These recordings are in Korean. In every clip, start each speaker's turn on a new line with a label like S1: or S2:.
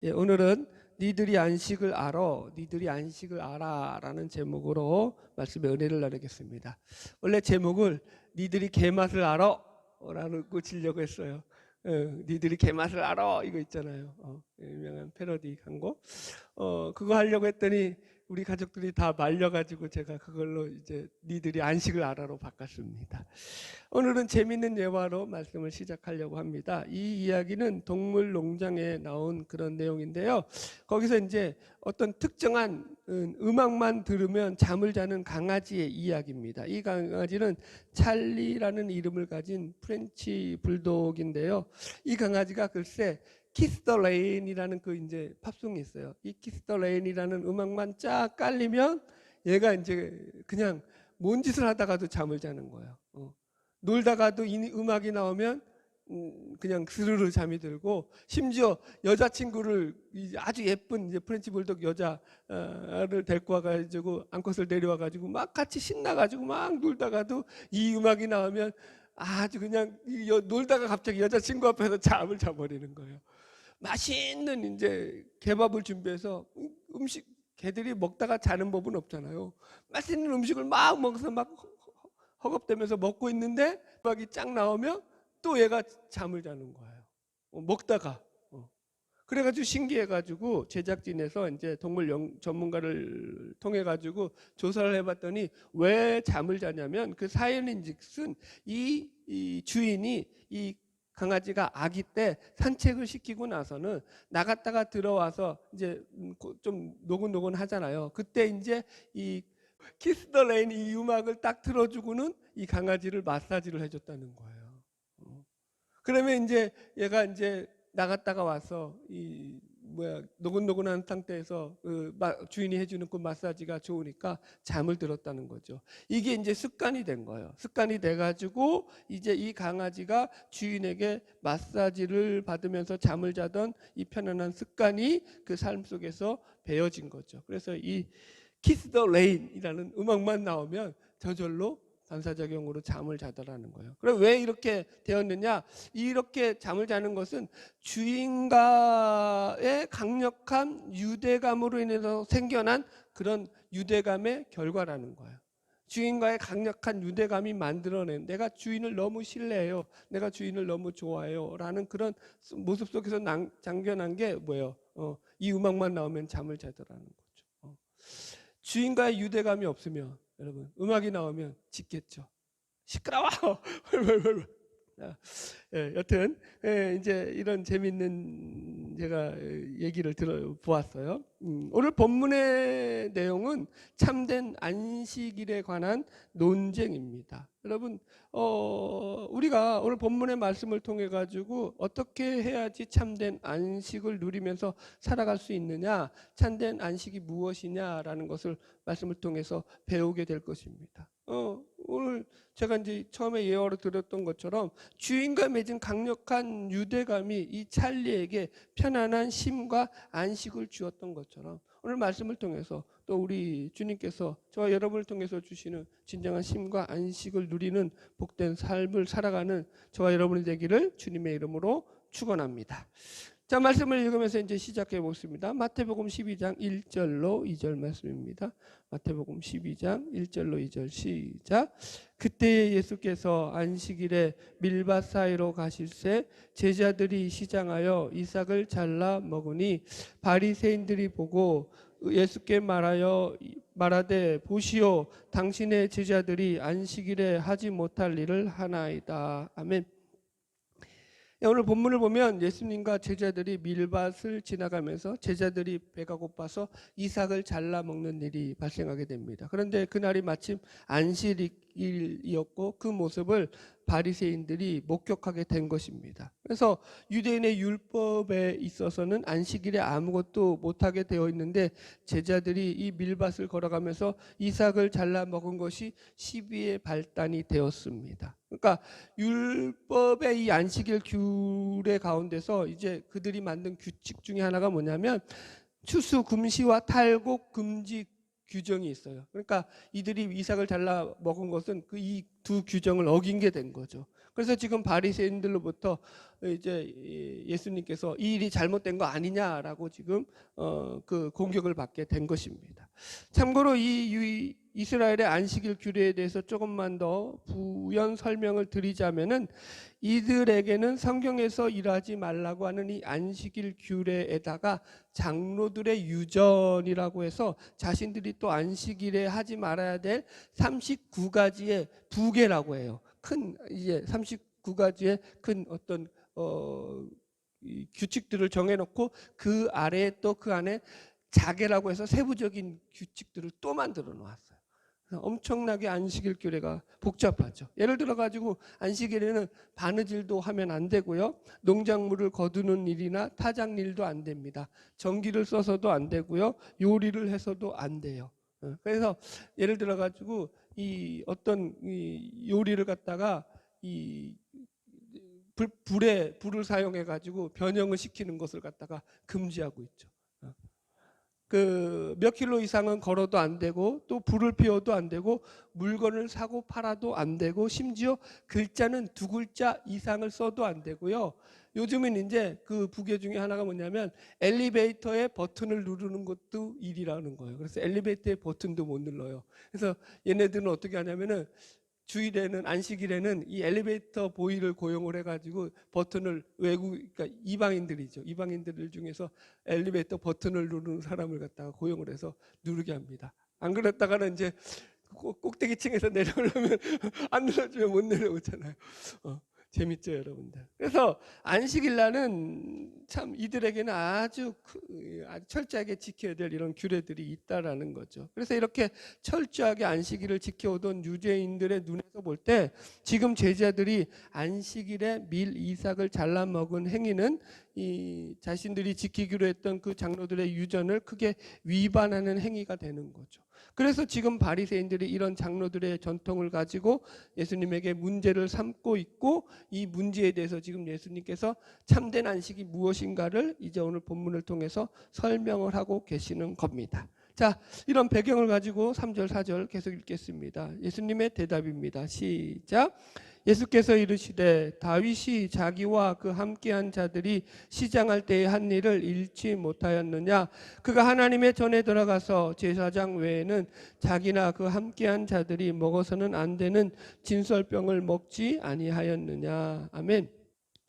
S1: 예, 오늘은 니들이 안식을 알아, 니들이 안식을 알아라는 제목으로 말씀의 은혜를 나누겠습니다. 원래 제목을 니들이 개맛을 알아라고 지려고 했어요. 니들이 개맛을 알아 이거 있잖아요. 유명한 패러디 광고. 그거 하려고 했더니 우리 가족들이 다 말려가지고 제가 그걸로 이제 니들이 안식을 알아로 바꿨습니다. 오늘은 재미있는 예화로 말씀을 시작하려고 합니다. 이 이야기는 동물 농장에 나온 그런 내용인데요. 거기서 이제 어떤 특정한 음악만 들으면 잠을 자는 강아지의 이야기입니다. 이 강아지는 찰리라는 이름을 가진 프렌치 불독인데요. 이 강아지가 글쎄 키스 더 레인이라는 그 이제 팝송이 있어요. 이 키스 더 레인이라는 음악만 쫙 깔리면 얘가 이제 그냥 뭔 짓을 하다가도 잠을 자는 거예요. 놀다가도 이 음악이 나오면 그냥 스르르 잠이 들고, 심지어 여자친구를 아주 예쁜 이제 프렌치 불독 여자를 데리고 와가지고 암컷을 데려와가지고 막 같이 신나가지고 막 놀다가도 이 음악이 나오면 아주 그냥 놀다가 갑자기 여자친구 앞에서 잠을 자버리는 거예요. 맛있는 이제 개밥을 준비해서 음식, 개들이 먹다가 자는 법은 없잖아요. 맛있는 음식을 막 먹어서 막 허겁대면서 먹고 있는데 음악이 쫙 나오면 또 얘가 잠을 자는 거예요. 먹다가. 그래가지고 신기해가지고 제작진에서 이제 동물 전문가를 통해가지고 조사를 해봤더니 왜 잠을 자냐면 그 사연인즉슨 이 주인이 이 강아지가 아기 때 산책을 시키고 나서는 나갔다가 들어와서 이제 좀 노곤노곤 하잖아요. 그때 이제 이 키스 더 레인 이 음악을 딱 틀어주고는 이 강아지를 마사지를 해줬다는 거예요. 그러면 이제 얘가 이제 나갔다가 와서 노곤노곤한 상태에서 주인이 해주는 그 마사지가 좋으니까 잠을 들었다는 거죠. 이게 이제 습관이 된 거예요. 습관이 돼가지고 이제 이 강아지가 주인에게 마사지를 받으면서 잠을 자던 이 편안한 습관이 그 삶 속에서 배어진 거죠. 그래서 이 키스 더 레인이라는 음악만 나오면 저절로 반사작용으로 잠을 자더라는 거예요. 그럼 왜 이렇게 되었느냐? 이렇게 잠을 자는 것은 주인과의 강력한 유대감으로 인해서 생겨난 그런 유대감의 결과라는 거예요. 주인과의 강력한 유대감이 만들어낸, 내가 주인을 너무 신뢰해요, 내가 주인을 너무 좋아해요 라는 그런 모습 속에서 장견한 게 뭐예요? 이 음악만 나오면 잠을 자더라는 거죠. 주인과의 유대감이 없으면 여러분 음악이 나오면 짖겠죠. 시끄러워. 여튼 이제 이런 재밌는 제가 얘기를 들어보았어요. 오늘 본문의 내용은 참된 안식일에 관한 논쟁입니다. 여러분 우리가 오늘 본문의 말씀을 통해 가지고 어떻게 해야지 참된 안식을 누리면서 살아갈 수 있느냐, 참된 안식이 무엇이냐라는 것을 말씀을 통해서 배우게 될 것입니다. 오늘 제가 이제 처음에 예화로 드렸던 것처럼 주인과 맺은 강력한 유대감이 이 찰리에게 편안한 쉼과 안식을 주었던 것처럼 오늘 말씀을 통해서 또 우리 주님께서 저와 여러분을 통해서 주시는 진정한 쉼과 안식을 누리는 복된 삶을 살아가는 저와 여러분이 되기를 주님의 이름으로 축원합니다. 자, 말씀을 읽으면서 이제 시작해 보겠습니다. 마태복음 12장 1절로 2절 말씀입니다. 마태복음 12장 1절로 2절 시작. 그때 예수께서 안식일에 밀밭 사이로 가실새 제자들이 시장하여 이삭을 잘라 먹으니 바리새인들이 보고 예수께 말하되 보시오, 당신의 제자들이 안식일에 하지 못할 일을 하나이다. 아멘. 오늘 본문을 보면 예수님과 제자들이 밀밭을 지나가면서 제자들이 배가 고파서 이삭을 잘라 먹는 일이 발생하게 됩니다. 그런데 그날이 마침 안식일이었고 그 모습을 바리새인들이 목격하게 된 것입니다. 그래서 유대인의 율법에 있어서는 안식일에 아무것도 못하게 되어 있는데 제자들이 이 밀밭을 걸어가면서 이삭을 잘라 먹은 것이 시비의 발단이 되었습니다. 그러니까 율법의 이 안식일 규례 가운데서 이제 그들이 만든 규칙 중에 하나가 뭐냐면 추수 금시와 탈곡 금지 규정이 있어요. 그러니까 이들이 이삭을 잘라 먹은 것은 그 이 두 규정을 어긴 게 된 거죠. 그래서 지금 바리새인들로부터 이제 예수님께서 이 일이 잘못된 거 아니냐라고 지금 그 공격을 받게 된 것입니다. 참고로 이 이스라엘의 안식일 규례에 대해서 조금만 더 부연 설명을 드리자면은, 이들에게는 성경에서 일하지 말라고 하는 이 안식일 규례에다가 장로들의 유전이라고 해서 자신들이 또 안식일에 하지 말아야 될 39가지의 부계라고 해요. 큰 이제 39가지의 큰 어떤 이 규칙들을 정해놓고 그 아래에 또 그 안에 자계라고 해서 세부적인 규칙들을 또 만들어 놓았어요. 엄청나게 안식일 규례가 복잡하죠. 예를 들어 가지고 안식일에는 바느질도 하면 안 되고요, 농작물을 거두는 일이나 타작 일도 안 됩니다. 전기를 써서도 안 되고요, 요리를 해서도 안 돼요. 그래서 예를 들어 가지고 이 어떤 이 요리를 갖다가 이 불을 사용해 가지고 변형을 시키는 것을 갖다가 금지하고 있죠. 그 몇 킬로 이상은 걸어도 안 되고, 또 불을 피워도 안 되고, 물건을 사고 팔아도 안 되고, 심지어 글자는 2글자 이상을 써도 안 되고요. 요즘은 이제 그 부계 중에 하나가 뭐냐면 엘리베이터의 버튼을 누르는 것도 일이라는 거예요. 그래서 엘리베이터의 버튼도 못 눌러요. 그래서 얘네들은 어떻게 하냐면은 주일에는, 안식일에는 이 엘리베이터 보이를 고용을 해가지고 버튼을 그러니까 이방인들이죠. 이방인들 중에서 엘리베이터 버튼을 누르는 사람을 갖다가 고용을 해서 누르게 합니다. 안 그랬다가는 이제 꼭대기층에서 내려오려면 안 눌러주면 못 내려오잖아요. 재밌죠, 여러분들. 그래서 안식일 날은 참 이들에게는 아주 철저하게 지켜야 될 이런 규례들이 있다라는 거죠. 그래서 이렇게 철저하게 안식일을 지켜오던 유대인들의 눈에서 볼 때 지금 제자들이 안식일에 밀 이삭을 잘라 먹은 행위는 이 자신들이 지키기로 했던 그 장로들의 유전을 크게 위반하는 행위가 되는 거죠. 그래서 지금 바리새인들이 이런 장로들의 전통을 가지고 예수님에게 문제를 삼고 있고, 이 문제에 대해서 지금 예수님께서 참된 안식이 무엇인가를 이제 오늘 본문을 통해서 설명을 하고 계시는 겁니다. 자, 이런 배경을 가지고 3절 4절 계속 읽겠습니다. 예수님의 대답입니다. 시작. 예수께서 이르시되 다윗이 자기와 그 함께한 자들이 시장할 때의 한 일을 잃지 못하였느냐? 그가 하나님의 전에 들어가서 제사장 외에는 자기나 그 함께한 자들이 먹어서는 안 되는 진설병을 먹지 아니하였느냐? 아멘.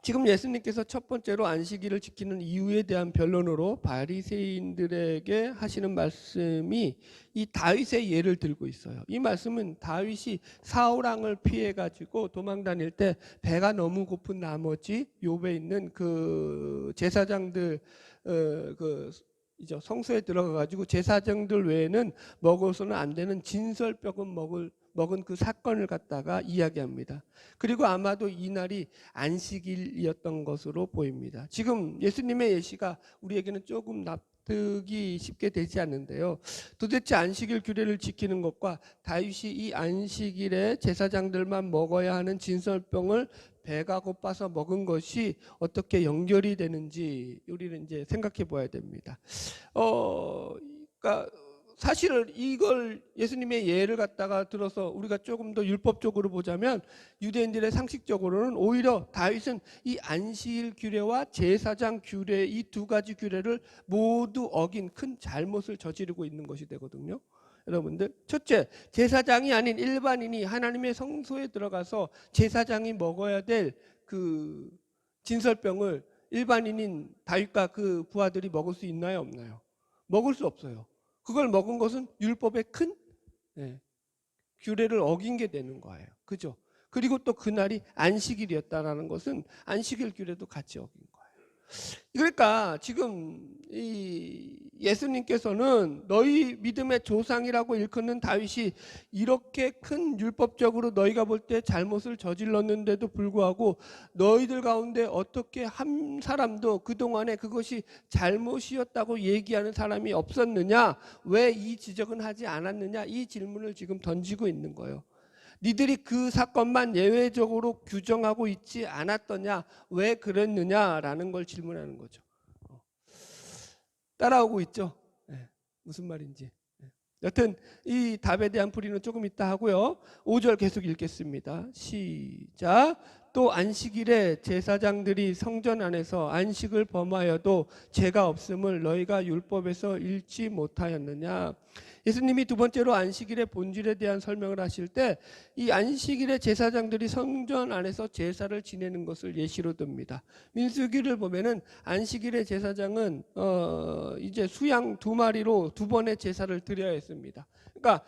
S1: 지금 예수님께서 첫 번째로 안식일을 지키는 이유에 대한 변론으로 바리새인들에게 하시는 말씀이 이 다윗의 예를 들고 있어요. 이 말씀은 다윗이 사울 왕을 피해 가지고 도망 다닐 때 배가 너무 고픈 나머지 욥에 있는 그 제사장들 그 이제 성소에 들어가 가지고 제사장들 외에는 먹어서는 안 되는 진설병은 먹은 그 사건을 갖다가 이야기합니다. 그리고 아마도 이날이 안식일이었던 것으로 보입니다. 지금 예수님의 예시가 우리에게는 조금 납득이 쉽게 되지 않는데요. 도대체 안식일 규례를 지키는 것과 다윗이 이 안식일에 제사장들만 먹어야 하는 진설병을 배가 고파서 먹은 것이 어떻게 연결이 되는지 우리는 이제 생각해 봐야 됩니다. 그러니까 사실은 이걸 예수님의 예를 갖다가 들어서 우리가 조금 더 율법적으로 보자면 유대인들의 상식적으로는 오히려 다윗은 이 안식일 규례와 제사장 규례, 이 두 가지 규례를 모두 어긴 큰 잘못을 저지르고 있는 것이 되거든요. 여러분들, 첫째, 제사장이 아닌 일반인이 하나님의 성소에 들어가서 제사장이 먹어야 될 그 진설병을 일반인인 다윗과 그 부하들이 먹을 수 있나요, 없나요? 먹을 수 없어요. 그걸 먹은 것은 율법의 큰 규례를 어긴 게 되는 거예요. 그죠? 그리고 또 그날이 안식일이었다라는 것은 안식일 규례도 같이 어긴 거예요. 그러니까 지금 이 예수님께서는 너희 믿음의 조상이라고 일컫는 다윗이 이렇게 큰 율법적으로 너희가 볼 때 잘못을 저질렀는데도 불구하고 너희들 가운데 어떻게 한 사람도 그동안에 그것이 잘못이었다고 얘기하는 사람이 없었느냐? 왜 이 지적은 하지 않았느냐? 이 질문을 지금 던지고 있는 거예요. 니들이 그 사건만 예외적으로 규정하고 있지 않았더냐? 왜 그랬느냐라는 걸 질문하는 거죠. 따라오고 있죠? 네, 무슨 말인지. 여튼 이 답에 대한 풀이는 조금 이따 하고요. 5절 계속 읽겠습니다. 시작. 또 안식일에 제사장들이 성전 안에서 안식을 범하여도 죄가 없음을 너희가 율법에서 읽지 못하였느냐. 예수님이 두 번째로 안식일의 본질에 대한 설명을 하실 때 이 안식일에 제사장들이 성전 안에서 제사를 지내는 것을 예시로 듭니다. 민수기를 보면은 안식일의 제사장은 이제 수양 2마리로 2번의 제사를 드려야 했습니다. 그러니까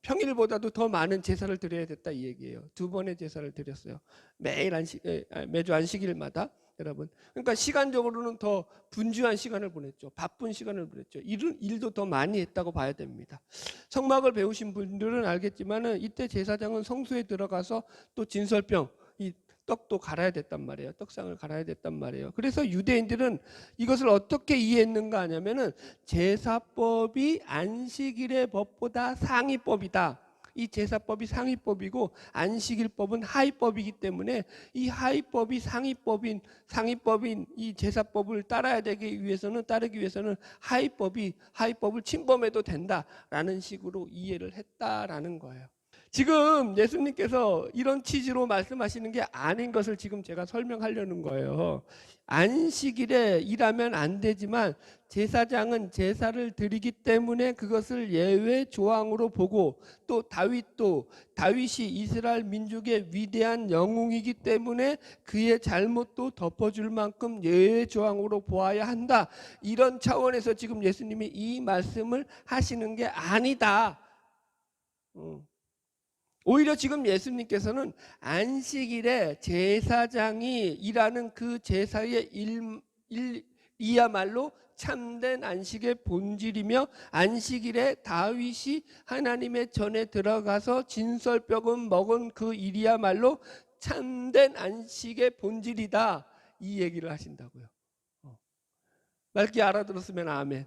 S1: 평일보다도 더 많은 제사를 드려야 됐다 이 얘기예요. 2번의 제사를 드렸어요. 매주 안식일마다. 여러분, 그러니까 시간적으로는 더 분주한 시간을 보냈죠. 바쁜 시간을 보냈죠. 일도 더 많이 했다고 봐야 됩니다. 성막을 배우신 분들은 알겠지만은 이때 제사장은 성소에 들어가서 또 진설병, 이 떡도 갈아야 됐단 말이에요. 떡상을 갈아야 됐단 말이에요. 그래서 유대인들은 이것을 어떻게 이해했는가 하냐면은 제사법이 안식일의 법보다 상위법이다. 이 제사법이 상위법이고 안식일법은 하위법이기 때문에 이 하위법이 상위법인 이 제사법을 따르기 위해서는 하위법을 침범해도 된다라는 식으로 이해를 했다라는 거예요. 지금 예수님께서 이런 취지로 말씀하시는 게 아닌 것을 지금 제가 설명하려는 거예요. 안식일에 일하면 안 되지만 제사장은 제사를 드리기 때문에 그것을 예외 조항으로 보고 또 다윗이 이스라엘 민족의 위대한 영웅이기 때문에 그의 잘못도 덮어줄 만큼 예외 조항으로 보아야 한다. 이런 차원에서 지금 예수님이 이 말씀을 하시는 게 아니다. 오히려 지금 예수님께서는 안식일에 제사장이 일하는 그 제사의 일이야말로 참된 안식의 본질이며 안식일에 다윗이 하나님의 전에 들어가서 진설병을 먹은 그 일이야말로 참된 안식의 본질이다. 이 얘기를 하신다고요. 맑게 알아들었으면 아멘.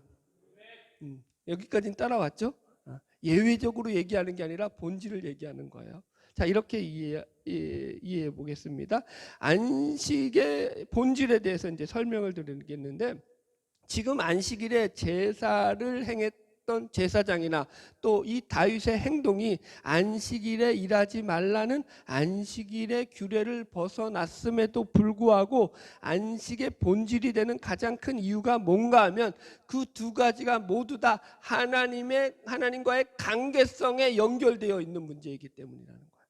S1: 여기까지는 따라왔죠? 예외적으로 얘기하는 게 아니라 본질을 얘기하는 거예요. 자, 이렇게 이해해 보겠습니다. 안식의 본질에 대해서 이제 설명을 드리겠는데, 지금 안식일에 제사를 행했던 제사장이나 또 이 다윗의 행동이 안식일에 일하지 말라는 안식일의 규례를 벗어났음에도 불구하고 안식의 본질이 되는 가장 큰 이유가 뭔가 하면 그 두 가지가 모두 다 하나님과의 관계성에 연결되어 있는 문제이기 때문이라는 거예요.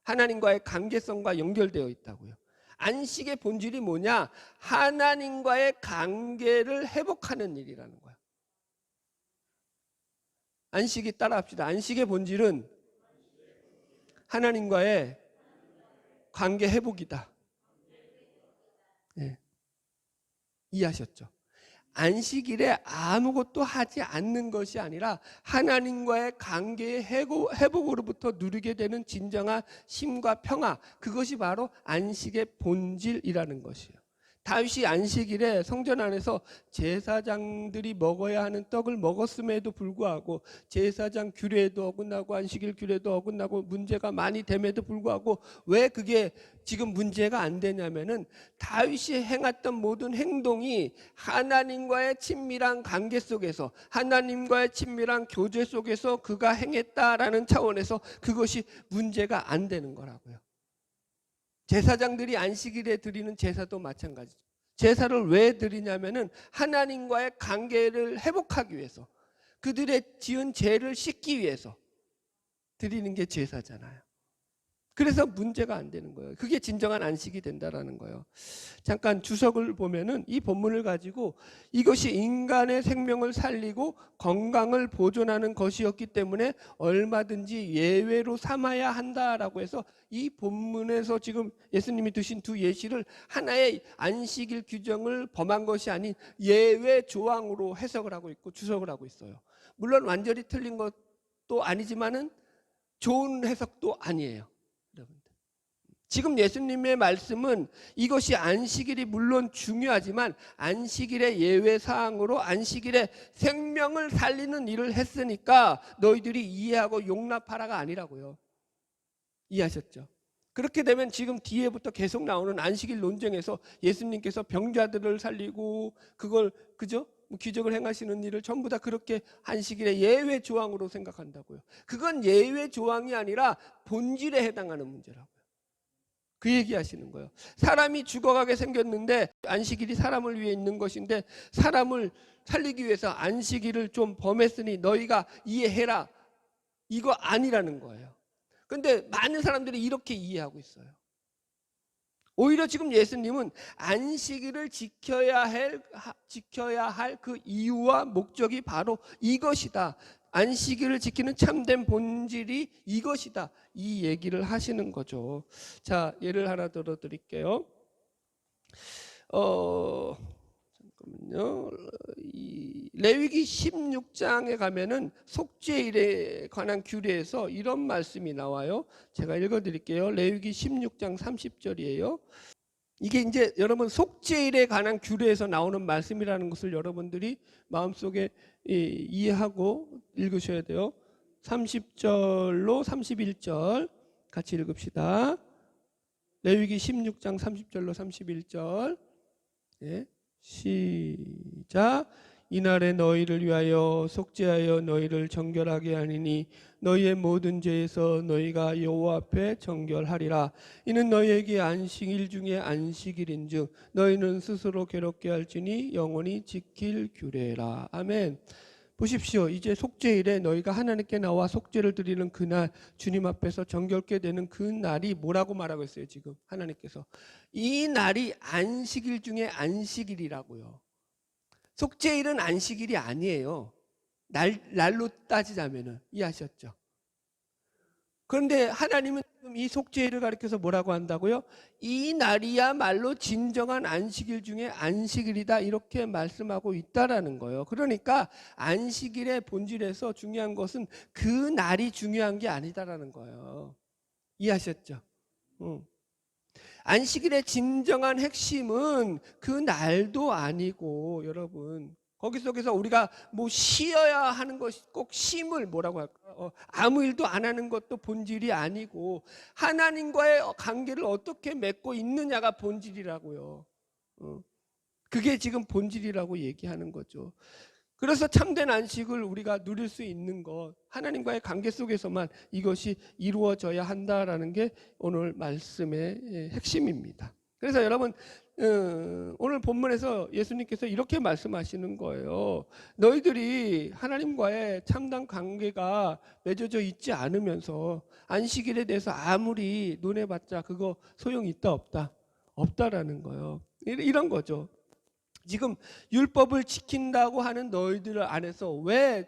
S1: 하나님과의 관계성과 연결되어 있다고요. 안식의 본질이 뭐냐? 하나님과의 관계를 회복하는 일이라는 거예요. 안식이 따라합시다. 안식의 본질은 하나님과의 관계 회복이다. 네. 이해하셨죠? 안식일에 아무것도 하지 않는 것이 아니라 하나님과의 관계의 회복으로부터 누리게 되는 진정한 쉼과 평화, 그것이 바로 안식의 본질이라는 것이에요. 다윗이 안식일에 성전 안에서 제사장들이 먹어야 하는 떡을 먹었음에도 불구하고 제사장 규례에도 어긋나고 안식일 규례도 어긋나고 문제가 많이 됨에도 불구하고 왜 그게 지금 문제가 안 되냐면은 다윗이 행했던 모든 행동이 하나님과의 친밀한 관계 속에서 하나님과의 친밀한 교제 속에서 그가 행했다라는 차원에서 그것이 문제가 안 되는 거라고요. 제사장들이 안식일에 드리는 제사도 마찬가지죠. 제사를 왜 드리냐면은 하나님과의 관계를 회복하기 위해서, 그들의 지은 죄를 씻기 위해서 드리는 게 제사잖아요. 그래서 문제가 안 되는 거예요. 그게 진정한 안식이 된다라는 거예요. 잠깐 주석을 보면은 이 본문을 가지고 이것이 인간의 생명을 살리고 건강을 보존하는 것이었기 때문에 얼마든지 예외로 삼아야 한다라고 해서 이 본문에서 지금 예수님이 드신 두 예시를 하나의 안식일 규정을 범한 것이 아닌 예외 조항으로 해석을 하고 있고 주석을 하고 있어요. 물론 완전히 틀린 것도 아니지만은 좋은 해석도 아니에요. 지금 예수님의 말씀은 이것이 안식일이 물론 중요하지만 안식일의 예외사항으로 안식일에 생명을 살리는 일을 했으니까 너희들이 이해하고 용납하라가 아니라고요. 이해하셨죠? 그렇게 되면 지금 뒤에부터 계속 나오는 안식일 논쟁에서 예수님께서 병자들을 살리고 그걸 그죠? 기적을 행하시는 일을 전부 다 그렇게 안식일의 예외 조항으로 생각한다고요. 그건 예외 조항이 아니라 본질에 해당하는 문제라고요. 그 얘기하시는 거예요. 사람이 죽어가게 생겼는데 안식일이 사람을 위해 있는 것인데 사람을 살리기 위해서 안식일을 좀 범했으니 너희가 이해해라. 이거 아니라는 거예요. 근데 많은 사람들이 이렇게 이해하고 있어요. 오히려 지금 예수님은 안식일을 지켜야 할 그 이유와 목적이 바로 이것이다. 안식일을 지키는 참된 본질이 이것이다. 이 얘기를 하시는 거죠. 자, 예를 하나 들어드릴게요. 잠깐만요. 이 레위기 16장에 가면은 속죄일에 관한 규례에서 이런 말씀이 나와요. 제가 읽어드릴게요. 레위기 16장 30절이에요. 이게 이제 여러분 속죄일에 관한 규례에서 나오는 말씀이라는 것을 여러분들이 마음속에 이해하고 읽으셔야 돼요. 30절로 31절 같이 읽읍시다. 레위기 16장 30절로 31절. 예, 시작. 이날에 너희를 위하여 속죄하여 너희를 정결하게 하리니 너희의 모든 죄에서 너희가 여호와 앞에 정결하리라. 이는 너희에게 안식일 중에 안식일인즉 너희는 스스로 괴롭게 할지니 영원히 지킬 규례라. 아멘. 보십시오. 이제 속죄일에 너희가 하나님께 나와 속죄를 드리는 그날, 주님 앞에서 정결케 되는 그 날이 뭐라고 말하고 있어요. 지금 하나님께서 이 날이 안식일 중에 안식일이라고요. 속죄일은 안식일이 아니에요. 날로 따지자면은. 이해하셨죠? 그런데 하나님은 이 속죄일을 가리켜서 뭐라고 한다고요? 이 날이야말로 진정한 안식일 중에 안식일이다, 이렇게 말씀하고 있다라는 거예요. 그러니까 안식일의 본질에서 중요한 것은 그 날이 중요한 게 아니다라는 거예요. 이해하셨죠? 안식일의 진정한 핵심은 그 날도 아니고, 여러분 거기 속에서 우리가 뭐 쉬어야 하는 것이 꼭 쉼을 뭐라고 할까? 아무 일도 안 하는 것도 본질이 아니고 하나님과의 관계를 어떻게 맺고 있느냐가 본질이라고요. 그게 지금 본질이라고 얘기하는 거죠. 그래서 참된 안식을 우리가 누릴 수 있는 것, 하나님과의 관계 속에서만 이것이 이루어져야 한다라는 게 오늘 말씀의 핵심입니다. 그래서 여러분, 오늘 본문에서 예수님께서 이렇게 말씀하시는 거예요. 너희들이 하나님과의 참된 관계가 맺어져 있지 않으면서 안식일에 대해서 아무리 논해봤자 그거 소용이 있다 없다? 없다라는 거예요. 이런 거죠. 지금 율법을 지킨다고 하는 너희들 안에서 왜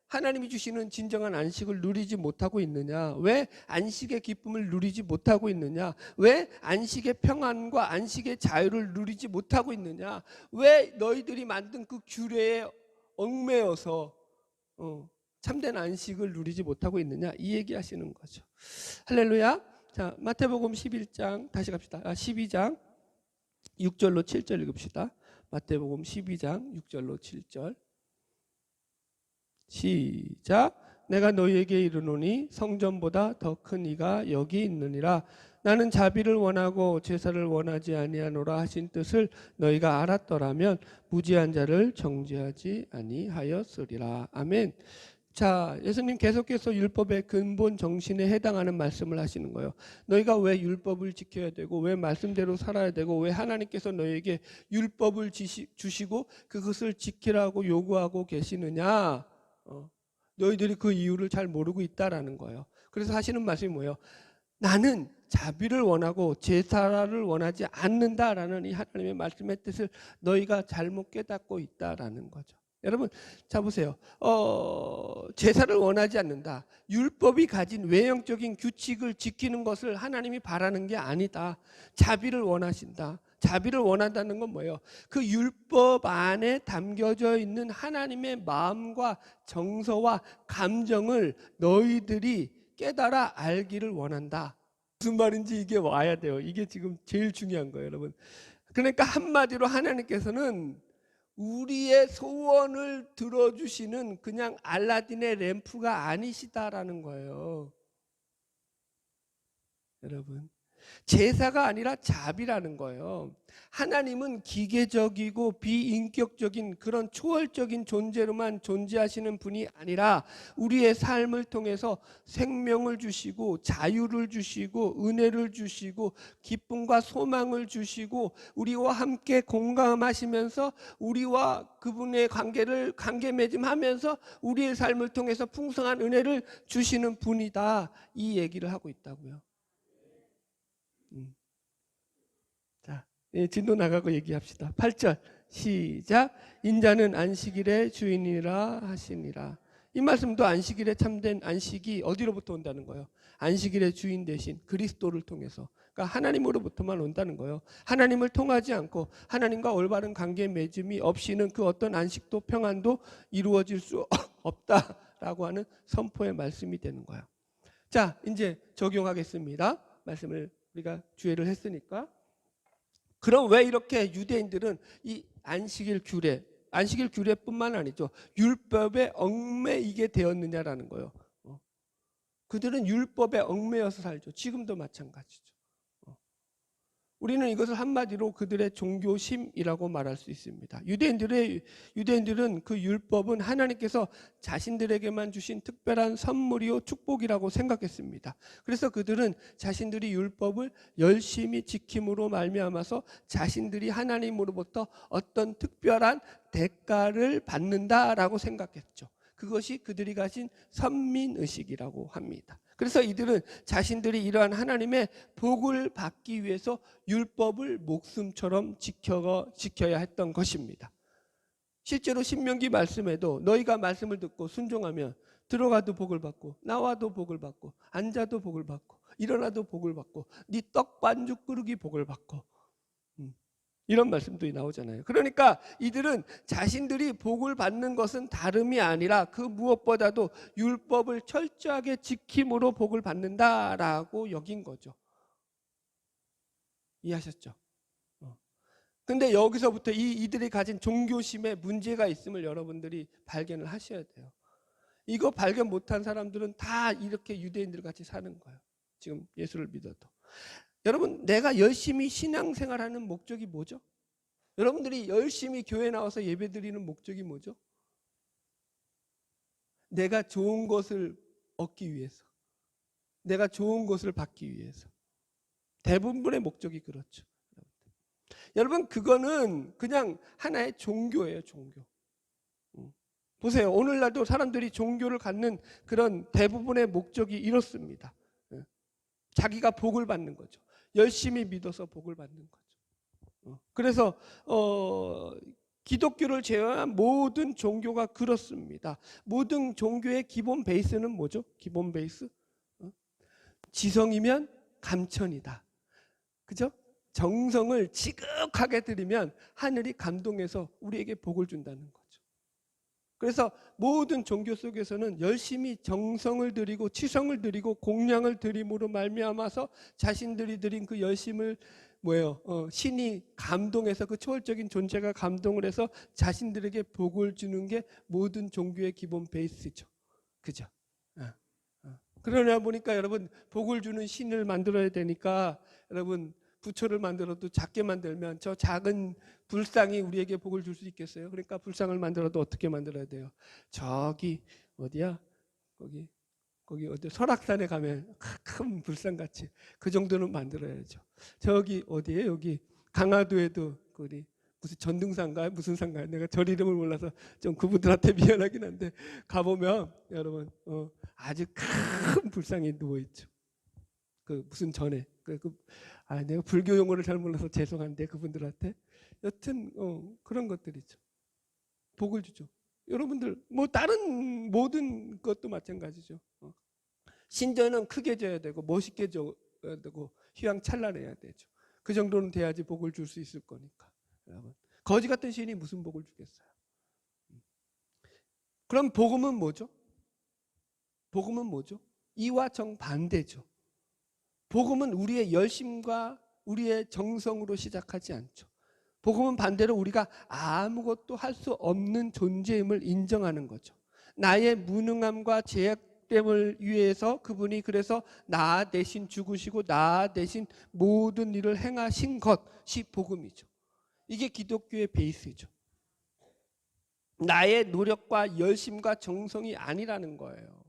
S1: 하나님이 주시는 진정한 안식을 누리지 못하고 있느냐? 왜 안식의 기쁨을 누리지 못하고 있느냐? 왜 안식의 평안과 안식의 자유를 누리지 못하고 있느냐? 왜 너희들이 만든 그 규례에 얽매여서 참된 안식을 누리지 못하고 있느냐? 이 얘기하시는 거죠. 할렐루야. 자, 마태복음 11장 다시 갑시다. 12장 6절로 7절 읽읍시다. 마태복음 12장 6절로 7절. 시작. 내가 너희에게 이르노니 성전보다 더 큰 이가 여기 있느니라. 나는 자비를 원하고 제사를 원하지 아니하노라 하신 뜻을 너희가 알았더라면 무지한 자를 정죄하지 아니하였으리라. 아멘. 자, 예수님 계속해서 율법의 근본 정신에 해당하는 말씀을 하시는 거예요. 너희가 왜 율법을 지켜야 되고 왜 말씀대로 살아야 되고 왜 하나님께서 너희에게 율법을 주시고 그것을 지키라고 요구하고 계시느냐? 너희들이 그 이유를 잘 모르고 있다라는 거예요. 그래서 하시는 말씀이 뭐예요? 나는 자비를 원하고 제사를 원하지 않는다라는 이 하나님의 말씀의 뜻을 너희가 잘못 깨닫고 있다라는 거죠. 여러분, 자 보세요. 제사를 원하지 않는다. 율법이 가진 외형적인 규칙을 지키는 것을 하나님이 바라는 게 아니다. 자비를 원하신다. 자비를 원한다는 건 뭐예요? 그 율법 안에 담겨져 있는 하나님의 마음과 정서와 감정을 너희들이 깨달아 알기를 원한다. 무슨 말인지 이게 와야 돼요. 이게 지금 제일 중요한 거예요, 여러분. 그러니까 한마디로 하나님께서는 우리의 소원을 들어주시는 그냥 알라딘의 램프가 아니시다라는 거예요. 여러분, 제사가 아니라 자비라는 거예요. 하나님은 기계적이고 비인격적인 그런 초월적인 존재로만 존재하시는 분이 아니라 우리의 삶을 통해서 생명을 주시고 자유를 주시고 은혜를 주시고 기쁨과 소망을 주시고 우리와 함께 공감하시면서 우리와 그분의 관계 맺음하면서 우리의 삶을 통해서 풍성한 은혜를 주시는 분이다. 이 얘기를 하고 있다고요. 자, 진도 나가고 얘기합시다. 8절 시작. 인자는 안식일의 주인이라 하시니라. 이 말씀도 안식일에 참된 안식이 어디로부터 온다는 거예요? 안식일의 주인 대신 그리스도를 통해서, 그러니까 하나님으로부터만 온다는 거예요. 하나님을 통하지 않고 하나님과 올바른 관계 맺음이 없이는 그 어떤 안식도 평안도 이루어질 수 없다라고 하는 선포의 말씀이 되는 거예요. 자, 이제 적용하겠습니다. 말씀을 우리가 주의를 했으니까. 그럼 왜 이렇게 유대인들은 이 안식일 규례뿐만 아니죠, 율법에 얽매이게 되었느냐라는 거예요. 그들은 율법에 얽매여서 살죠. 지금도 마찬가지죠. 우리는 이것을 한마디로 그들의 종교심이라고 말할 수 있습니다. 유대인들은 그 율법은 하나님께서 자신들에게만 주신 특별한 선물이요 축복이라고 생각했습니다. 그래서 그들은 자신들이 율법을 열심히 지킴으로 말미암아서 자신들이 하나님으로부터 어떤 특별한 대가를 받는다라고 생각했죠. 그것이 그들이 가진 선민의식이라고 합니다. 그래서 이들은 자신들이 이러한 하나님의 복을 받기 위해서 율법을 목숨처럼 지켜야 했던 것입니다. 실제로 신명기 말씀에도 너희가 말씀을 듣고 순종하면 들어가도 복을 받고 나와도 복을 받고 앉아도 복을 받고 일어나도 복을 받고 네 떡 반죽 끓이기 복을 받고 이런 말씀도 나오잖아요. 그러니까 이들은 자신들이 복을 받는 것은 다름이 아니라 그 무엇보다도 율법을 철저하게 지킴으로 복을 받는다라고 여긴 거죠. 이해하셨죠? 근데 여기서부터 이들이 가진 종교심에 문제가 있음을 여러분들이 발견을 하셔야 돼요. 이거 발견 못한 사람들은 다 이렇게 유대인들 같이 사는 거예요. 지금 예수를 믿어도. 여러분, 내가 열심히 신앙생활하는 목적이 뭐죠? 여러분들이 열심히 교회 나와서 예배드리는 목적이 뭐죠? 내가 좋은 것을 얻기 위해서, 내가 좋은 것을 받기 위해서. 대부분의 목적이 그렇죠. 여러분, 그거는 그냥 하나의 종교예요, 종교. 보세요. 오늘날도 사람들이 종교를 갖는 그런 대부분의 목적이 이렇습니다. 자기가 복을 받는 거죠. 열심히 믿어서 복을 받는 거죠. 그래서 기독교를 제외한 모든 종교가 그렇습니다. 모든 종교의 기본 베이스는 뭐죠? 기본 베이스? 지성이면 감천이다. 그죠? 정성을 지극하게 드리면 하늘이 감동해서 우리에게 복을 준다는 거죠. 그래서 모든 종교 속에서는 열심히 정성을 드리고 치성을 드리고 공양을 드림으로 말미암아서 자신들이 드린 그 열심을 신이 감동해서 그 초월적인 존재가 감동을 해서 자신들에게 복을 주는 게 모든 종교의 기본 베이스죠. 그죠? 그러나 보니까 여러분, 복을 주는 신을 만들어야 되니까 여러분, 부처를 만들어도 작게 만들면 저 작은 불상이 우리에게 복을 줄 수 있겠어요? 그러니까 불상을 만들어도 어떻게 만들어야 돼요? 저기 어디야? 거기 어디 설악산에 가면 큰 불상같이 그 정도는 만들어야죠. 저기 어디에? 여기 강화도에도 우리 무슨 전등산가요? 무슨 산가요? 내가 절 이름을 몰라서 좀 그분들한테 미안하긴 한데 가보면 여러분 아주 큰 불상이 누워있죠. 그 무슨 전에 내가 불교 용어를 잘 몰라서 죄송한데 그분들한테 여튼 그런 것들이죠. 복을 주죠. 여러분들 다른 모든 것도 마찬가지죠. 신전은 크게 져야 되고 멋있게 져야 되고 휘황찬란해야 되죠. 그 정도는 돼야지 복을 줄 수 있을 거니까. 여러분, 거지 같은 신이 무슨 복을 주겠어요? 그럼 복음은 뭐죠? 복음은 뭐죠? 이와 정반대죠. 복음은 우리의 열심과 우리의 정성으로 시작하지 않죠. 복음은 반대로 우리가 아무것도 할 수 없는 존재임을 인정하는 거죠. 나의 무능함과 죄악된 됨을 위해서 그분이 그래서 나 대신 죽으시고 나 대신 모든 일을 행하신 것이 복음이죠. 이게 기독교의 베이스죠. 나의 노력과 열심과 정성이 아니라는 거예요.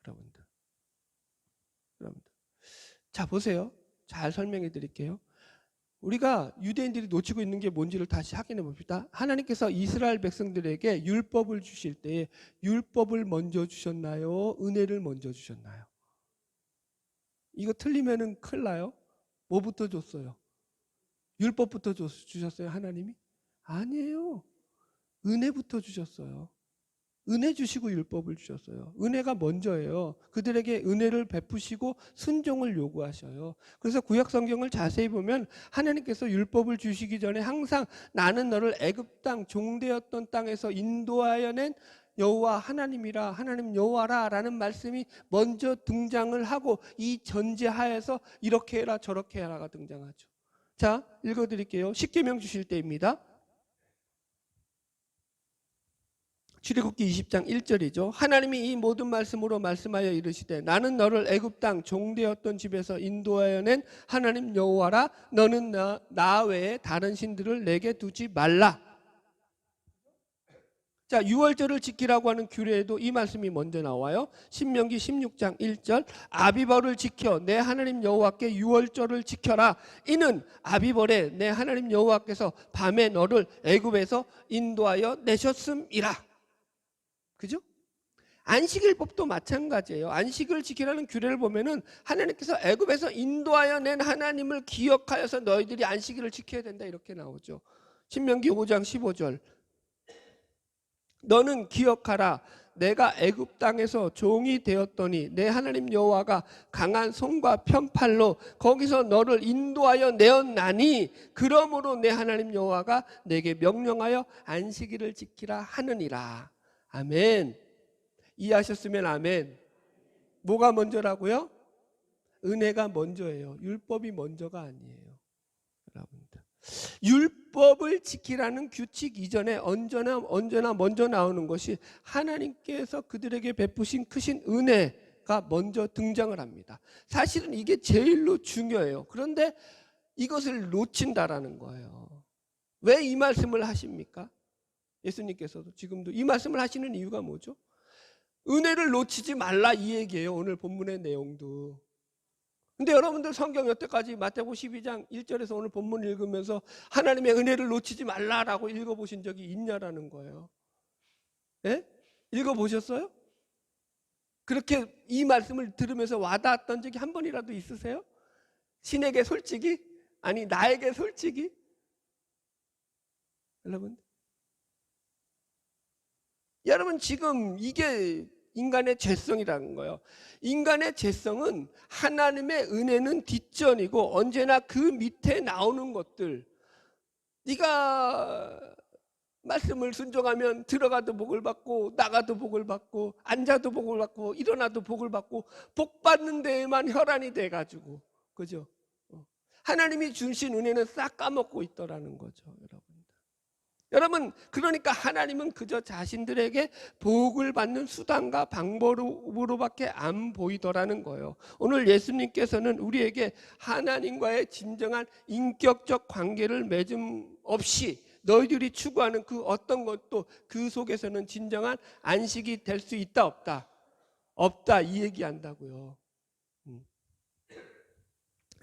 S1: 여러분들. 자, 보세요. 잘 설명해 드릴게요. 우리가 유대인들이 놓치고 있는 게 뭔지를 다시 확인해 봅시다. 하나님께서 이스라엘 백성들에게 율법을 주실 때 율법을 먼저 주셨나요? 은혜를 먼저 주셨나요? 이거 틀리면은 큰일 나요. 뭐부터 줬어요? 율법부터 주셨어요, 하나님이? 아니에요. 은혜부터 주셨어요. 은혜 주시고 율법을 주셨어요. 은혜가 먼저예요. 그들에게 은혜를 베푸시고 순종을 요구하셔요. 그래서 구약 성경을 자세히 보면 하나님께서 율법을 주시기 전에 항상 나는 너를 애굽 땅 종되었던 땅에서 인도하여 낸 여호와 하나님이라, 하나님 여호와라 라는 말씀이 먼저 등장을 하고 이 전제하에서 이렇게 해라 저렇게 해라가 등장하죠. 자, 읽어드릴게요. 십계명 주실 때입니다. 출애굽기 20장 1절이죠. 하나님이 이 모든 말씀으로 말씀하여 이르시되 나는 너를 애굽 땅 종되었던 집에서 인도하여 낸 하나님 여호와라. 너는 나 외에 다른 신들을 내게 두지 말라. 자, 유월절을 지키라고 하는 규례에도 이 말씀이 먼저 나와요. 신명기 16장 1절 아비벌을 지켜 내 하나님 여호와께 유월절을 지켜라. 이는 아비벌에 내 하나님 여호와께서 밤에 너를 애굽에서 인도하여 내셨음이라. 그죠? 안식일법도 마찬가지예요. 안식을 지키라는 규례를 보면은 하나님께서 애굽에서 인도하여 낸 하나님을 기억하여서 너희들이 안식일을 지켜야 된다 이렇게 나오죠. 신명기 5장 15절 너는 기억하라. 내가 애굽 땅에서 종이 되었더니 내 하나님 여호와가 강한 손과 편팔로 거기서 너를 인도하여 내었나니 그러므로 내 하나님 여호와가 내게 명령하여 안식일을 지키라 하느니라. 아멘. 이해하셨으면 아멘. 뭐가 먼저라고요? 은혜가 먼저예요. 율법이 먼저가 아니에요. 여러분들. 율법을 지키라는 규칙 이전에 언제나 먼저 나오는 것이 하나님께서 그들에게 베푸신 크신 은혜가 먼저 등장을 합니다. 사실은 이게 제일로 중요해요. 그런데 이것을 놓친다라는 거예요. 왜 이 말씀을 하십니까? 예수님께서도 지금도 이 말씀을 하시는 이유가 뭐죠? 은혜를 놓치지 말라 이 얘기예요. 오늘 본문의 내용도. 근데 여러분들 성경 여태까지 마태복음 12장 1절에서 오늘 본문 읽으면서 하나님의 은혜를 놓치지 말라라고 읽어보신 적이 있냐라는 거예요. 예? 읽어보셨어요? 그렇게 이 말씀을 들으면서 와닿았던 적이 한 번이라도 있으세요? 신에게 솔직히? 아니 나에게 솔직히? 여러분 지금 이게 인간의 죄성이라는 거예요. 인간의 죄성은 하나님의 은혜는 뒷전이고 언제나 그 밑에 나오는 것들. 네가 말씀을 순종하면 들어가도 복을 받고 나가도 복을 받고 앉아도 복을 받고 일어나도 복을 받고 복 받는 데에만 혈안이 돼가지고 그죠? 하나님이 주신 은혜는 싹 까먹고 있더라는 거죠, 여러분. 여러분 그러니까 하나님은 그저 자신들에게 복을 받는 수단과 방법으로밖에 안 보이더라는 거예요. 오늘 예수님께서는 우리에게 하나님과의 진정한 인격적 관계를 맺음 없이 너희들이 추구하는 그 어떤 것도 그 속에서는 진정한 안식이 될 수 있다 없다? 없다 이 얘기한다고요.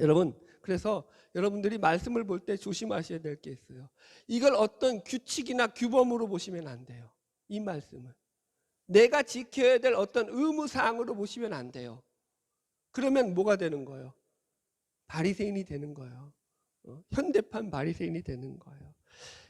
S1: 여러분 그래서 여러분들이 말씀을 볼 때 조심하셔야 될 게 있어요. 이걸 어떤 규칙이나 규범으로 보시면 안 돼요. 이 말씀을 내가 지켜야 될 어떤 의무사항으로 보시면 안 돼요. 그러면 뭐가 되는 거예요? 바리새인이 되는 거예요. 현대판 바리새인이 되는 거예요.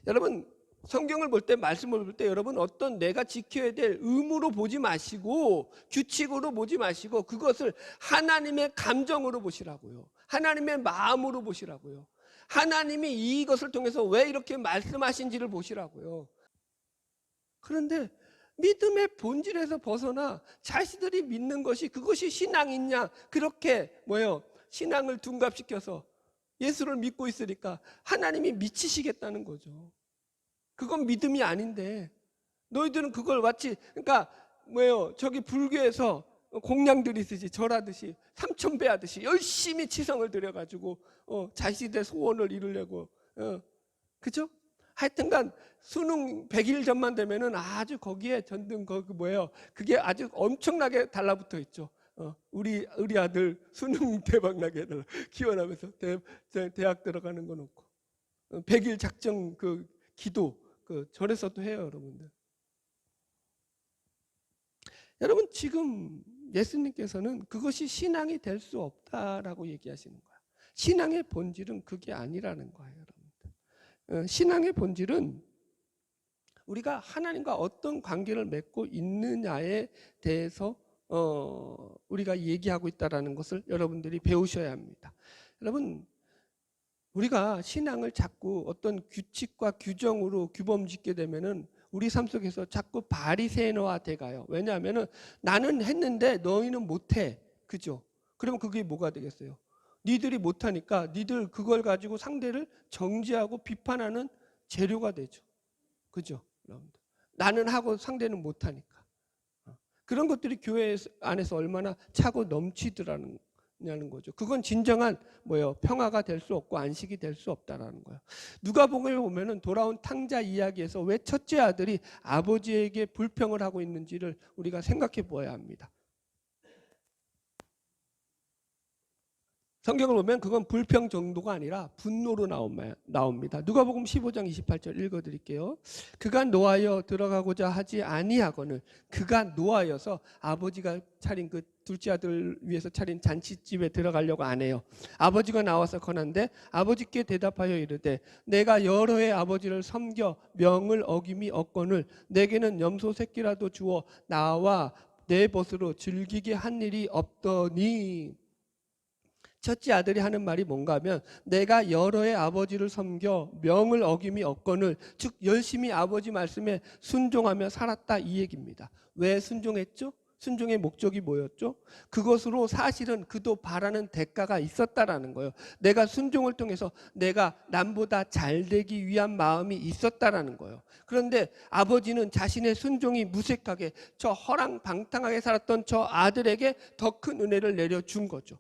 S1: 여러분 성경을 볼 때 말씀을 볼 때 여러분 어떤 내가 지켜야 될 의무로 보지 마시고 규칙으로 보지 마시고 그것을 하나님의 감정으로 보시라고요. 하나님의 마음으로 보시라고요. 하나님이 이것을 통해서 왜 이렇게 말씀하신지를 보시라고요. 그런데 믿음의 본질에서 벗어나 자신들이 믿는 것이 그것이 신앙이냐 그렇게 신앙을 둔갑시켜서 예수를 믿고 있으니까 하나님이 미치시겠다는 거죠. 그건 믿음이 아닌데 너희들은 그걸 마치 그러니까 뭐예요? 저기 불교에서 공양 들이듯이 절하듯이 삼천배 하듯이 열심히 치성을 들여가지고 자신의 소원을 이루려고 그죠? 하여튼간 수능 100일 전만 되면은 아주 거기에 전등 거기 뭐예요? 그게 아주 엄청나게 달라붙어 있죠. 우리 아들 수능 대박 나게 해달라 기원하면서 대학 들어가는 거 놓고 100일 작정 그 기도 그 절에서도 해요, 여러분들. 여러분 지금 예수님께서는 그것이 신앙이 될 수 없다라고 얘기하시는 거야. 신앙의 본질은 그게 아니라는 거예요, 여러분들. 신앙의 본질은 우리가 하나님과 어떤 관계를 맺고 있느냐에 대해서 우리가 얘기하고 있다라는 것을 여러분들이 배우셔야 합니다. 여러분 우리가 신앙을 자꾸 어떤 규칙과 규정으로 규범짓게 되면은 우리 삶 속에서 자꾸 바리새인화 돼가요. 왜냐하면은 나는 했는데 너희는 못해, 그죠? 그러면 그게 뭐가 되겠어요? 니들이 못하니까 니들 그걸 가지고 상대를 정죄하고 비판하는 재료가 되죠, 그죠? 여러분들 나는 하고 상대는 못하니까 그런 것들이 교회 안에서 얼마나 차고 넘치더라는 거죠. 그건 진정한 뭐예요? 평화가 될 수 없고 안식이 될 수 없다라는 거예요. 누가복음에 보면은 돌아온 탕자 이야기에서 왜 첫째 아들이 아버지에게 불평을 하고 있는지를 우리가 생각해 보아야 합니다. 성경을 보면 그건 불평 정도가 아니라 분노로 나옵니다. 누가복음 15장 28절 읽어드릴게요. 그가 노하여 들어가고자 하지 아니하거늘 그가 노하여서 아버지가 차린 그 둘째 아들 위해서 차린 잔치집에 들어가려고 안 해요. 아버지가 나와서 권한데 아버지께 대답하여 이르되 내가 여러 해 아버지를 섬겨 명을 어김이 없거늘 내게는 염소 새끼라도 주어 나와 내 벗으로 즐기게 한 일이 없더니. 첫째 아들이 하는 말이 뭔가 하면 내가 여러 해 아버지를 섬겨 명을 어김이 없거늘 즉 열심히 아버지 말씀에 순종하며 살았다 이 얘기입니다. 왜 순종했죠? 순종의 목적이 뭐였죠? 그것으로 사실은 그도 바라는 대가가 있었다라는 거예요. 내가 순종을 통해서 내가 남보다 잘 되기 위한 마음이 있었다라는 거예요. 그런데 아버지는 자신의 순종이 무색하게 저 허랑방탕하게 살았던 저 아들에게 더 큰 은혜를 내려준 거죠.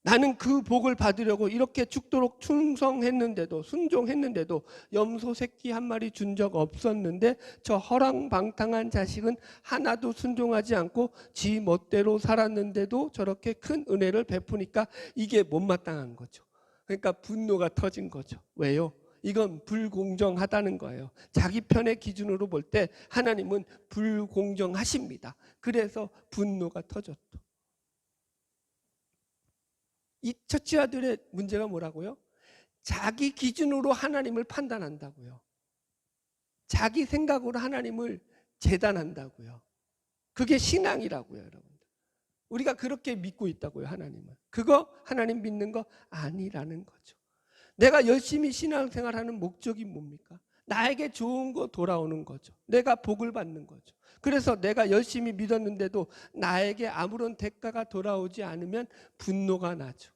S1: 나는 그 복을 받으려고 이렇게 죽도록 충성했는데도 순종했는데도 염소 새끼 한 마리 준 적 없었는데 저 허랑방탕한 자식은 하나도 순종하지 않고 지 멋대로 살았는데도 저렇게 큰 은혜를 베푸니까 이게 못마땅한 거죠. 그러니까 분노가 터진 거죠. 왜요? 이건 불공정하다는 거예요. 자기 편의 기준으로 볼 때 하나님은 불공정하십니다. 그래서 분노가 터졌죠. 이 첫째 아들의 문제가 뭐라고요? 자기 기준으로 하나님을 판단한다고요. 자기 생각으로 하나님을 재단한다고요. 그게 신앙이라고요, 여러분들. 우리가 그렇게 믿고 있다고요, 하나님은. 그거 하나님 믿는 거 아니라는 거죠. 내가 열심히 신앙생활하는 목적이 뭡니까? 나에게 좋은 거 돌아오는 거죠. 내가 복을 받는 거죠. 그래서 내가 열심히 믿었는데도 나에게 아무런 대가가 돌아오지 않으면 분노가 나죠.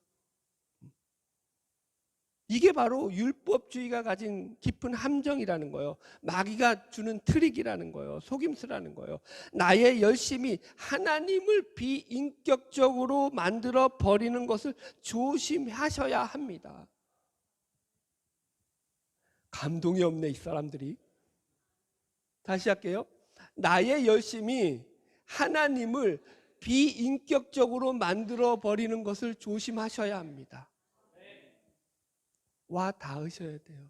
S1: 이게 바로 율법주의가 가진 깊은 함정이라는 거예요. 마귀가 주는 트릭이라는 거예요. 속임수라는 거예요. 나의 열심이 하나님을 비인격적으로 만들어 버리는 것을 조심하셔야 합니다. 감동이 없네 이 사람들이. 다시 할게요. 나의 열심이 하나님을 비인격적으로 만들어 버리는 것을 조심하셔야 합니다. 와 닿으셔야 돼요.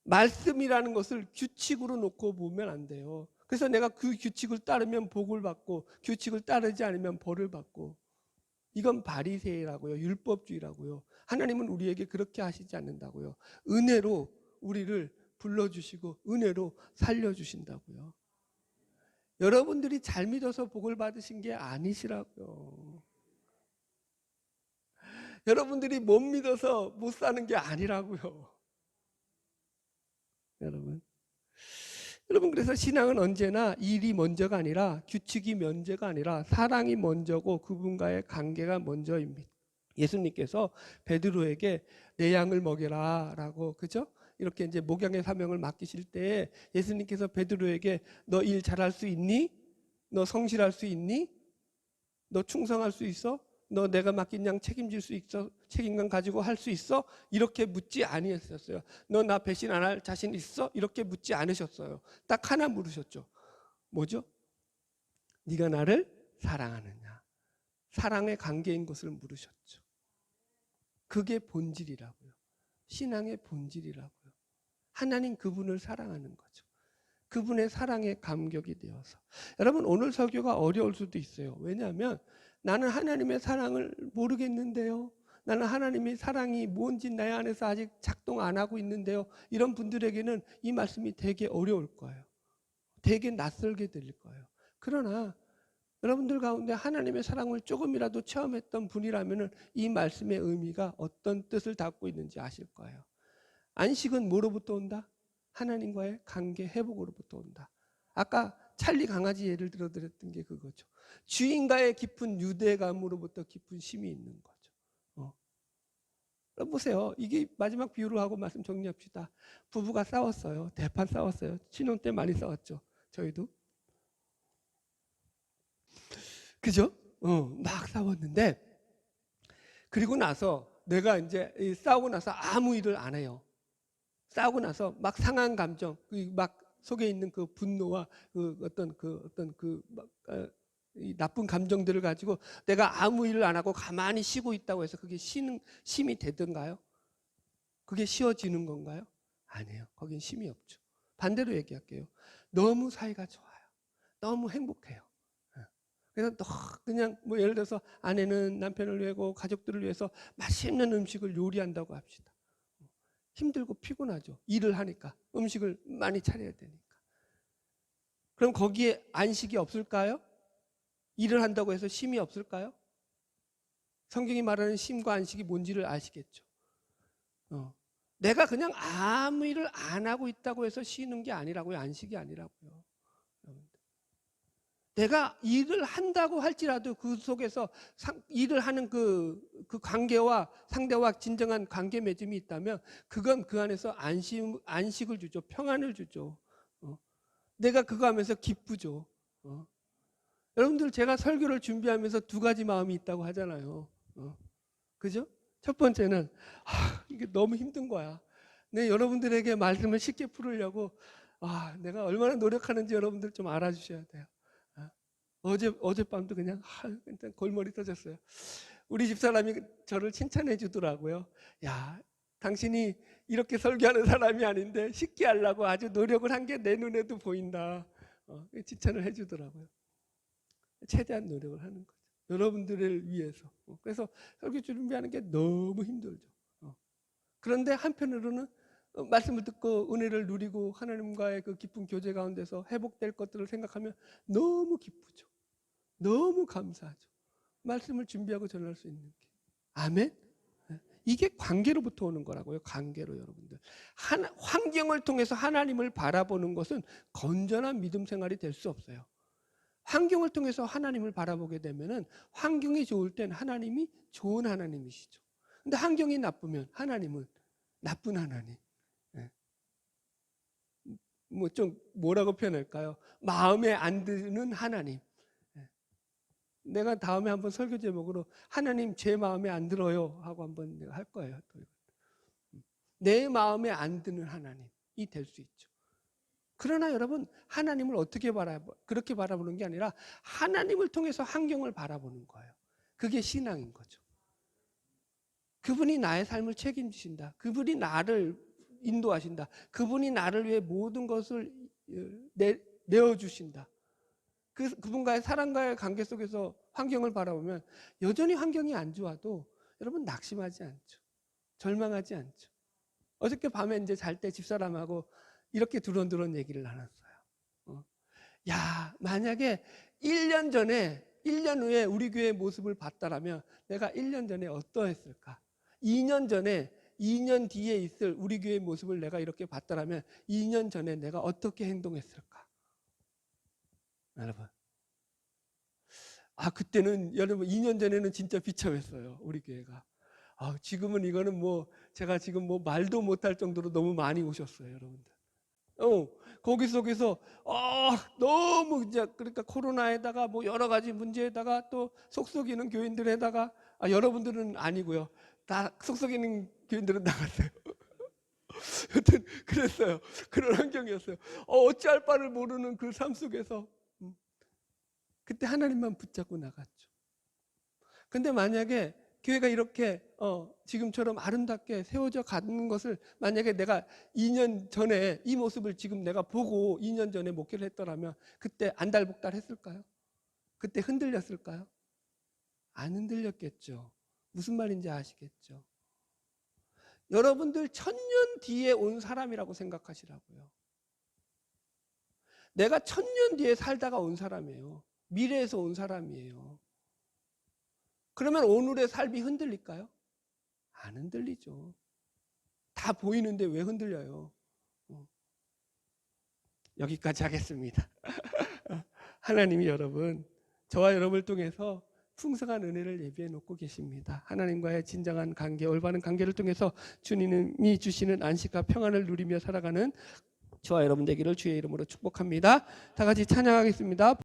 S1: 말씀이라는 것을 규칙으로 놓고 보면 안 돼요. 그래서 내가 그 규칙을 따르면 복을 받고 규칙을 따르지 않으면 벌을 받고 이건 바리새라고요. 율법주의라고요. 하나님은 우리에게 그렇게 하시지 않는다고요. 은혜로 우리를 불러주시고 은혜로 살려주신다고요. 여러분들이 잘 믿어서 복을 받으신 게 아니시라고요. 여러분들이 못 믿어서 못 사는 게 아니라고요. 여러분 그래서 신앙은 언제나 일이 먼저가 아니라 규칙이 먼저가 아니라 사랑이 먼저고 그분과의 관계가 먼저입니다. 예수님께서 베드로에게 내 양을 먹여라 라고 그죠? 이렇게 이제 목양의 사명을 맡기실 때 예수님께서 베드로에게 너 일 잘할 수 있니? 너 성실할 수 있니? 너 충성할 수 있어? 너 내가 맡긴 양 책임질 수 있어? 책임감 가지고 할 수 있어? 이렇게 묻지 아니했었어요. 너 나 배신 안 할 자신 있어? 이렇게 묻지 않으셨어요. 딱 하나 물으셨죠. 뭐죠? 네가 나를 사랑하느냐? 사랑의 관계인 것을 물으셨죠. 그게 본질이라고요. 신앙의 본질이라고요. 하나님 그분을 사랑하는 거죠. 그분의 사랑에 감격이 되어서. 여러분 오늘 설교가 어려울 수도 있어요. 왜냐하면 나는 하나님의 사랑을 모르겠는데요. 나는 하나님의 사랑이 뭔지 내 안에서 아직 작동 안 하고 있는데요. 이런 분들에게는 이 말씀이 되게 어려울 거예요. 되게 낯설게 들릴 거예요. 그러나 여러분들 가운데 하나님의 사랑을 조금이라도 체험했던 분이라면 이 말씀의 의미가 어떤 뜻을 담고 있는지 아실 거예요. 안식은 뭐로부터 온다? 하나님과의 관계 회복으로부터 온다. 아까 찰리 강아지 예를 들어 드렸던 게 그거죠. 주인과의 깊은 유대감으로부터 깊은 쉼이 있는 거죠. 보세요. 이게 마지막 비유로 하고 말씀 정리합시다. 부부가 싸웠어요. 대판 싸웠어요. 신혼 때 많이 싸웠죠. 저희도. 그죠? 막 싸웠는데 그리고 나서 내가 이제 싸우고 나서 아무 일을 안 해요. 싸우고 나서 막 상한 감정, 막 속에 있는 그 분노와 이 나쁜 감정들을 가지고 내가 아무 일을 안 하고 가만히 쉬고 있다고 해서 그게 쉼이 되던가요? 그게 쉬어지는 건가요? 아니에요. 거긴 쉼이 없죠. 반대로 얘기할게요. 너무 사이가 좋아요. 너무 행복해요. 그래서 그냥 뭐 예를 들어서 아내는 남편을 위하고 가족들을 위해서 맛있는 음식을 요리한다고 합시다. 힘들고 피곤하죠. 일을 하니까 음식을 많이 차려야 되니까. 그럼 거기에 안식이 없을까요? 일을 한다고 해서 쉼이 없을까요? 성경이 말하는 쉼과 안식이 뭔지를 아시겠죠. 내가 그냥 아무 일을 안 하고 있다고 해서 쉬는 게 아니라고요. 안식이 아니라고요. 내가 일을 한다고 할지라도 그 속에서 일을 하는 그 관계와 상대와 진정한 관계 맺음이 있다면 그건 그 안에서 안식을 주죠. 평안을 주죠. 내가 그거 하면서 기쁘죠. 여러분들 제가 설교를 준비하면서 두 가지 마음이 있다고 하잖아요. 그죠? 첫 번째는 이게 너무 힘든 거야. 내 여러분들에게 말씀을 쉽게 풀으려고 내가 얼마나 노력하는지 여러분들 좀 알아주셔야 돼요. 어젯밤도 그냥 골머리 터졌어요. 우리 집사람이 저를 칭찬해 주더라고요. 야, 당신이 이렇게 설교하는 사람이 아닌데 쉽게 하려고 아주 노력을 한 게 내 눈에도 보인다. 칭찬을 해 주더라고요. 최대한 노력을 하는 거죠. 여러분들을 위해서. 그래서 설교 준비하는 게 너무 힘들죠. 그런데 한편으로는 말씀을 듣고 은혜를 누리고 하나님과의 그 깊은 교제 가운데서 회복될 것들을 생각하면 너무 기쁘죠. 너무 감사하죠. 말씀을 준비하고 전할 수 있는 게. 아멘? 이게 관계로부터 오는 거라고요. 관계로 여러분들. 환경을 통해서 하나님을 바라보는 것은 건전한 믿음 생활이 될 수 없어요. 환경을 통해서 하나님을 바라보게 되면은 환경이 좋을 땐 하나님이 좋은 하나님이시죠. 근데 환경이 나쁘면 하나님은 나쁜 하나님. 뭐 좀 뭐라고 표현할까요? 마음에 안 드는 하나님. 내가 다음에 한번 설교 제목으로 하나님 제 마음에 안 들어요 하고 한번 내가 할 거예요. 내 마음에 안 드는 하나님이 될 수 있죠. 그러나 여러분 하나님을 어떻게 그렇게 바라보는 게 아니라 하나님을 통해서 환경을 바라보는 거예요. 그게 신앙인 거죠. 그분이 나의 삶을 책임지신다. 그분이 나를 인도하신다. 그분이 나를 위해 모든 것을 내어주신다. 그분과의 사랑과의 관계 속에서 환경을 바라보면 여전히 환경이 안 좋아도 여러분 낙심하지 않죠. 절망하지 않죠. 어저께 밤에 이제 잘 때 집사람하고 이렇게 두런두런 얘기를 나눴어요. 야, 만약에 1년 전에 1년 후에 우리 교회의 모습을 봤다라면 내가 1년 전에 어떠했을까? 2년 전에 2년 뒤에 있을 우리 교회의 모습을 내가 이렇게 봤다라면 2년 전에 내가 어떻게 행동했을까? 여러분. 그때는 여러분 2년 전에는 진짜 비참했어요. 우리 교회가. 지금은 이거는 뭐 제가 지금 뭐 말도 못할 정도로 너무 많이 오셨어요, 여러분들. 거기 속에서 너무 이제 그러니까 코로나에다가 뭐 여러 가지 문제에다가 또 속썩이는 교인들에다가 여러분들은 아니고요. 다 속썩이는 교인들은 나갔어요. 여튼 그랬어요. 그런 환경이었어요. 어찌할 바를 모르는 그 삶 속에서 그때 하나님만 붙잡고 나갔죠. 근데 만약에 교회가 이렇게 지금처럼 아름답게 세워져 가는 것을 만약에 내가 2년 전에 이 모습을 지금 내가 보고 2년 전에 목회를 했더라면 그때 안달복달 했을까요? 그때 흔들렸을까요? 안 흔들렸겠죠. 무슨 말인지 아시겠죠? 여러분들 1000년 뒤에 온 사람이라고 생각하시라고요. 내가 1000년 뒤에 살다가 온 사람이에요. 미래에서 온 사람이에요. 그러면 오늘의 삶이 흔들릴까요? 안 흔들리죠. 다 보이는데 왜 흔들려요? 여기까지 하겠습니다. 하나님이 여러분, 저와 여러분을 통해서 풍성한 은혜를 예비해 놓고 계십니다. 하나님과의 진정한 관계, 올바른 관계를 통해서 주님이 주시는 안식과 평안을 누리며 살아가는 저와 여러분 되기를 주의 이름으로 축복합니다. 다 같이 찬양하겠습니다.